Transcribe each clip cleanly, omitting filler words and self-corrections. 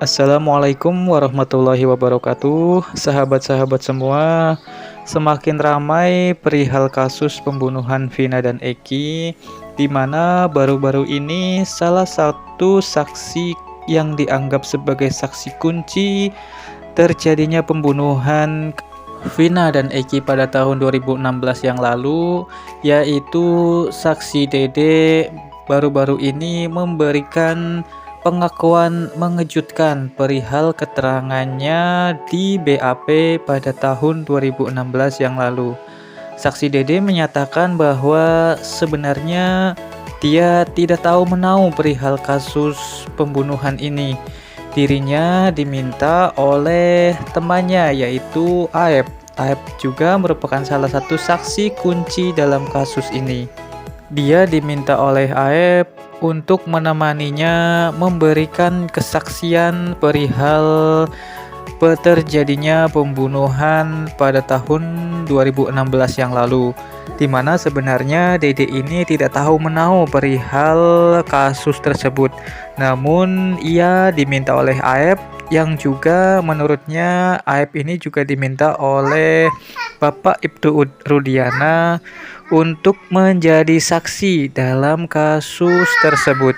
Assalamualaikum warahmatullahi wabarakatuh. Sahabat-sahabat semua, semakin ramai perihal kasus pembunuhan Vina dan Eki, di mana baru-baru ini salah satu saksi yang dianggap sebagai saksi kunci terjadinya pembunuhan Vina dan Eki pada tahun 2016 yang lalu, yaitu saksi Dede baru-baru ini memberikan pengakuan mengejutkan perihal keterangannya di BAP pada tahun 2016 yang lalu. Saksi Dede menyatakan bahwa sebenarnya dia tidak tahu menahu perihal kasus pembunuhan ini. Dirinya diminta oleh temannya yaitu Aep. Aep juga merupakan salah satu saksi kunci dalam kasus ini. Dia diminta oleh Aep untuk menemaninya memberikan kesaksian perihal terjadinya pembunuhan pada tahun 2016 yang lalu, di mana sebenarnya Dede ini tidak tahu menahu perihal kasus tersebut. Namun ia diminta oleh Aep, yang juga menurutnya Aep ini juga diminta oleh Bapak Ibtu Rudiana untuk menjadi saksi dalam kasus tersebut.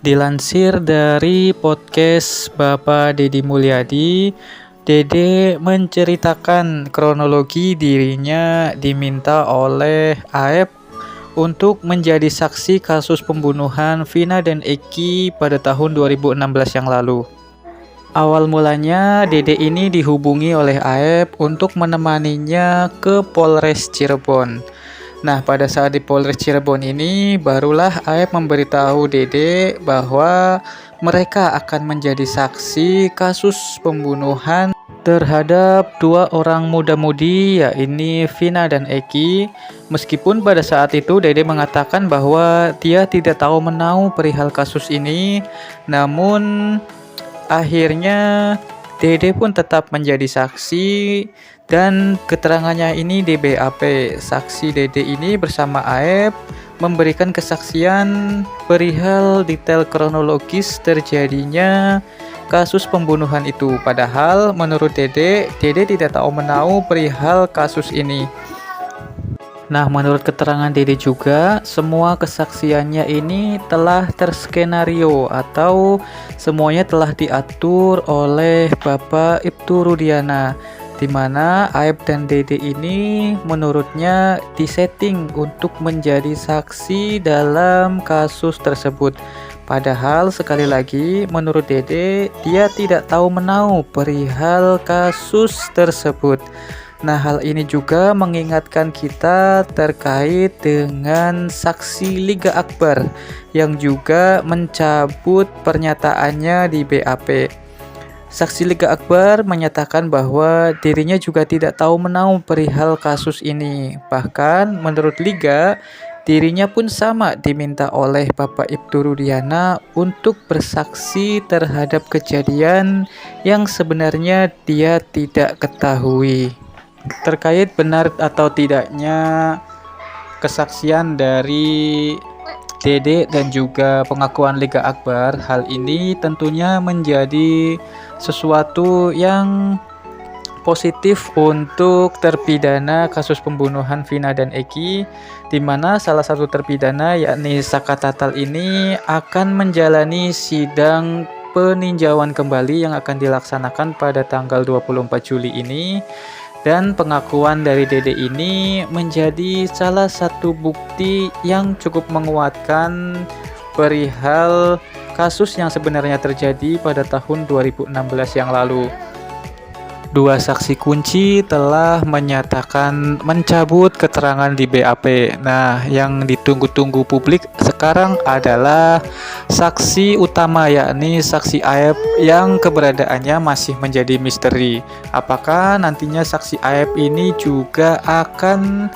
Dilansir dari podcast Bapak Deddy Mulyadi, Dede menceritakan kronologi dirinya diminta oleh Aep untuk menjadi saksi kasus pembunuhan Vina dan Eki pada tahun 2016 yang lalu. Awal mulanya Dede ini dihubungi oleh Aep untuk menemaninya ke Polres Cirebon. Nah, pada saat di Polres Cirebon ini barulah Aep memberitahu Dede bahwa mereka akan menjadi saksi kasus pembunuhan terhadap dua orang muda-mudi, yaitu Vina dan Eki. Meskipun pada saat itu Dede mengatakan bahwa dia tidak tahu menahu perihal kasus ini, namun akhirnya Dede pun tetap menjadi saksi dan keterangannya ini di BAP. Saksi Dede ini bersama Aep memberikan kesaksian perihal detail kronologis terjadinya kasus pembunuhan itu. Padahal menurut Dede tidak tahu menahu perihal kasus ini. Nah, menurut keterangan Dede juga, semua kesaksiannya ini telah terskenario atau semuanya telah diatur oleh Bapak Ibtu Rudiana, di mana Aep dan Dede ini menurutnya disetting untuk menjadi saksi dalam kasus tersebut. Padahal sekali lagi menurut Dede dia tidak tahu menahu perihal kasus tersebut. Nah, hal ini juga mengingatkan kita terkait dengan saksi Liga Akbar yang juga mencabut pernyataannya di BAP. Saksi Liga Akbar menyatakan bahwa dirinya juga tidak tahu menahu perihal kasus ini. Bahkan menurut Liga, dirinya pun sama diminta oleh Bapak Ibtu Rudiana untuk bersaksi terhadap kejadian yang sebenarnya dia tidak ketahui. Terkait benar atau tidaknya kesaksian dari Dede dan juga pengakuan Liga Akbar, hal ini tentunya menjadi sesuatu yang positif untuk terpidana kasus pembunuhan Vina dan Eki, di mana salah satu terpidana yakni Saka Tatal ini akan menjalani sidang peninjauan kembali yang akan dilaksanakan pada tanggal 24 Juli ini. Dan pengakuan dari Dede ini menjadi salah satu bukti yang cukup menguatkan perihal kasus yang sebenarnya terjadi pada tahun 2016 yang lalu. Dua saksi kunci telah menyatakan mencabut keterangan di BAP. Nah, yang ditunggu-tunggu publik sekarang adalah saksi utama, yakni saksi Aep yang keberadaannya masih menjadi misteri. Apakah nantinya saksi Aep ini juga akan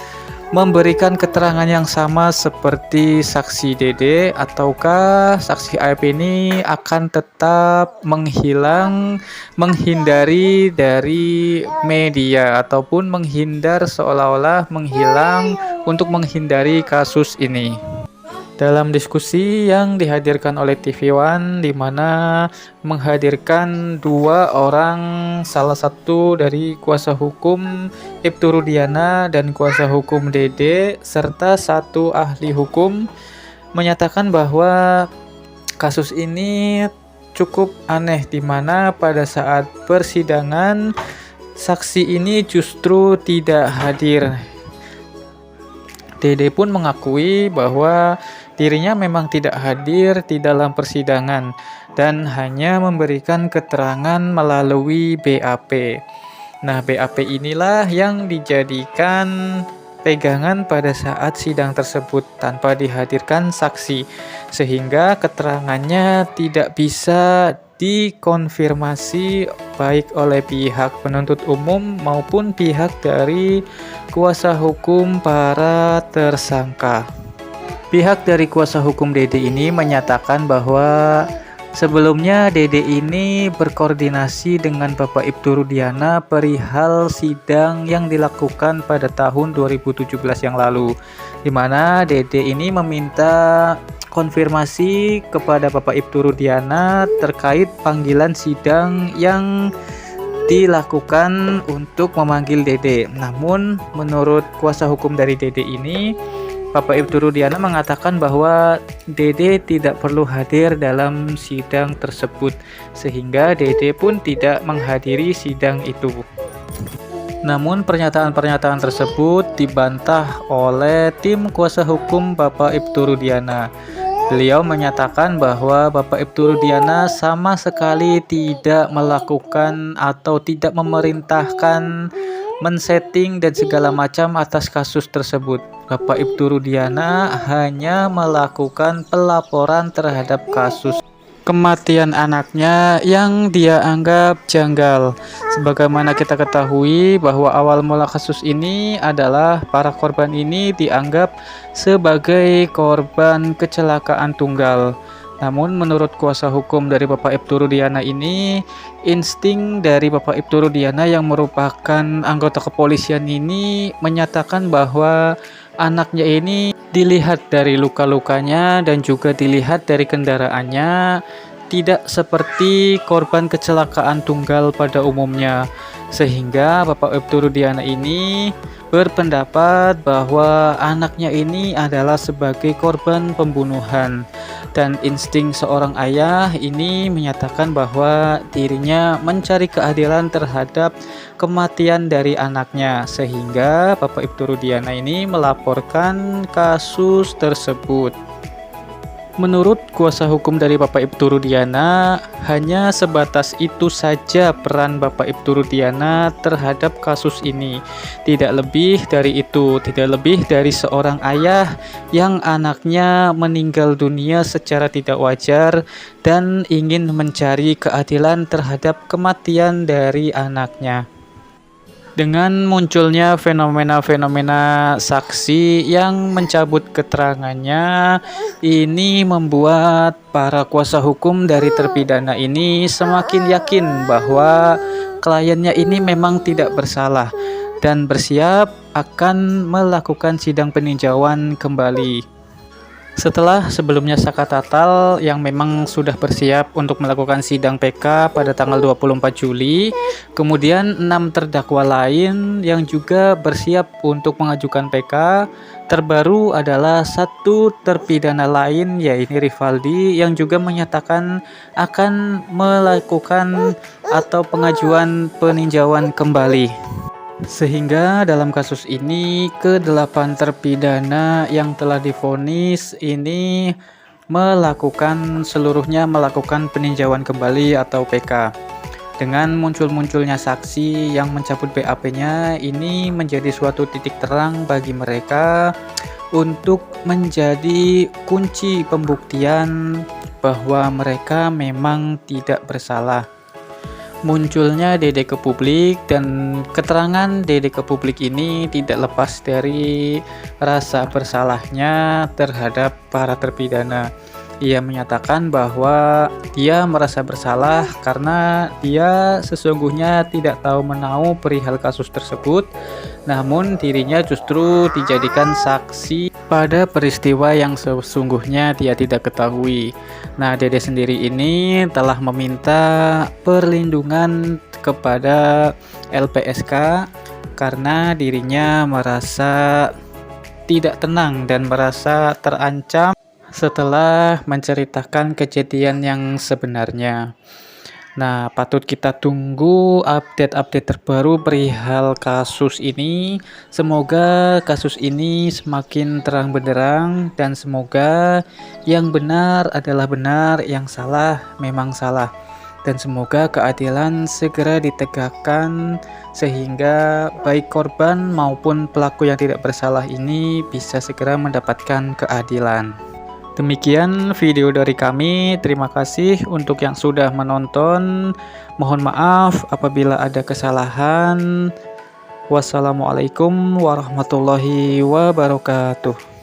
memberikan keterangan yang sama seperti saksi Dede, ataukah saksi Aep ini akan tetap menghindari dari media ataupun menghindar, seolah-olah menghilang untuk menghindari kasus ini. Dalam diskusi yang dihadirkan oleh TV One, di mana menghadirkan dua orang, salah satu dari kuasa hukum Ibtu Rudiana dan kuasa hukum Dede, serta satu ahli hukum, menyatakan bahwa kasus ini cukup aneh, di mana pada saat persidangan saksi ini justru tidak hadir. Dede pun mengakui bahwa dirinya memang tidak hadir di dalam persidangan dan hanya memberikan keterangan melalui BAP. Nah, BAP inilah yang dijadikan pegangan pada saat sidang tersebut tanpa dihadirkan saksi, sehingga keterangannya tidak bisa dikonfirmasi baik oleh pihak penuntut umum maupun pihak dari kuasa hukum para tersangka. Pihak dari kuasa hukum Dede ini menyatakan bahwa sebelumnya Dede ini berkoordinasi dengan Bapak Ibtu Rudiana perihal sidang yang dilakukan pada tahun 2017 yang lalu, di mana Dede ini meminta konfirmasi kepada Bapak Ibtu Rudiana terkait panggilan sidang yang dilakukan untuk memanggil Dede. Namun menurut kuasa hukum dari Dede ini, Bapak Ibtu Rudiana mengatakan bahwa Dede tidak perlu hadir dalam sidang tersebut, sehingga Dede pun tidak menghadiri sidang itu. Namun pernyataan-pernyataan tersebut dibantah oleh tim kuasa hukum Bapak Ibtu Rudiana. Beliau menyatakan bahwa Bapak Ibtu Rudiana sama sekali tidak melakukan atau tidak memerintahkan men-setting dan segala macam atas kasus tersebut. Bapak Ibtu Rudiana hanya melakukan pelaporan terhadap kasus kematian anaknya yang dia anggap janggal. Sebagaimana kita ketahui bahwa awal mula kasus ini adalah para korban ini dianggap sebagai korban kecelakaan tunggal. Namun menurut kuasa hukum dari Bapak Ibtu Rudiana ini, insting dari Bapak Ibtu Rudiana yang merupakan anggota kepolisian ini menyatakan bahwa anaknya ini dilihat dari luka-lukanya dan juga dilihat dari kendaraannya tidak seperti korban kecelakaan tunggal pada umumnya, sehingga Bapak Ibtu Rudiana ini berpendapat bahwa anaknya ini adalah sebagai korban pembunuhan. Dan insting seorang ayah ini menyatakan bahwa dirinya mencari keadilan terhadap kematian dari anaknya, sehingga Bapak Ibtu Rudiana ini melaporkan kasus tersebut. Menurut kuasa hukum dari Bapak Ibtu Rudiana, hanya sebatas itu saja peran Bapak Ibtu Rudiana terhadap kasus ini. Tidak lebih dari itu, tidak lebih dari seorang ayah yang anaknya meninggal dunia secara tidak wajar dan ingin mencari keadilan terhadap kematian dari anaknya. Dengan munculnya fenomena-fenomena saksi yang mencabut keterangannya, ini membuat para kuasa hukum dari terpidana ini semakin yakin bahwa kliennya ini memang tidak bersalah dan bersiap akan melakukan sidang peninjauan kembali. Setelah sebelumnya Saka Tatal yang memang sudah bersiap untuk melakukan sidang PK pada tanggal 24 Juli, kemudian 6 terdakwa lain yang juga bersiap untuk mengajukan PK, terbaru adalah satu terpidana lain yaitu Rivaldi yang juga menyatakan akan melakukan atau pengajuan peninjauan kembali. Sehingga dalam kasus ini ke-8 terpidana yang telah divonis ini seluruhnya melakukan peninjauan kembali atau PK. Dengan munculnya saksi yang mencabut BAP-nya, ini menjadi suatu titik terang bagi mereka untuk menjadi kunci pembuktian bahwa mereka memang tidak bersalah. Munculnya Dede ke publik dan keterangan Dede ke publik ini tidak lepas dari rasa bersalahnya terhadap para terpidana. Ia menyatakan bahwa dia merasa bersalah karena dia sesungguhnya tidak tahu menahu perihal kasus tersebut. namun dirinya justru dijadikan saksi pada peristiwa yang sesungguhnya dia tidak ketahui. Nah, Dede sendiri ini telah meminta perlindungan kepada LPSK karena dirinya merasa tidak tenang dan merasa terancam setelah menceritakan kejadian yang sebenarnya. Nah, patut kita tunggu update-update terbaru perihal kasus ini. Semoga kasus ini semakin terang benderang dan semoga yang benar adalah benar, yang salah memang salah. Dan semoga keadilan segera ditegakkan sehingga baik korban maupun pelaku yang tidak bersalah ini bisa segera mendapatkan keadilan. Demikian video dari kami. Terima kasih untuk yang sudah menonton. Mohon maaf apabila ada kesalahan. Wassalamualaikum warahmatullahi wabarakatuh.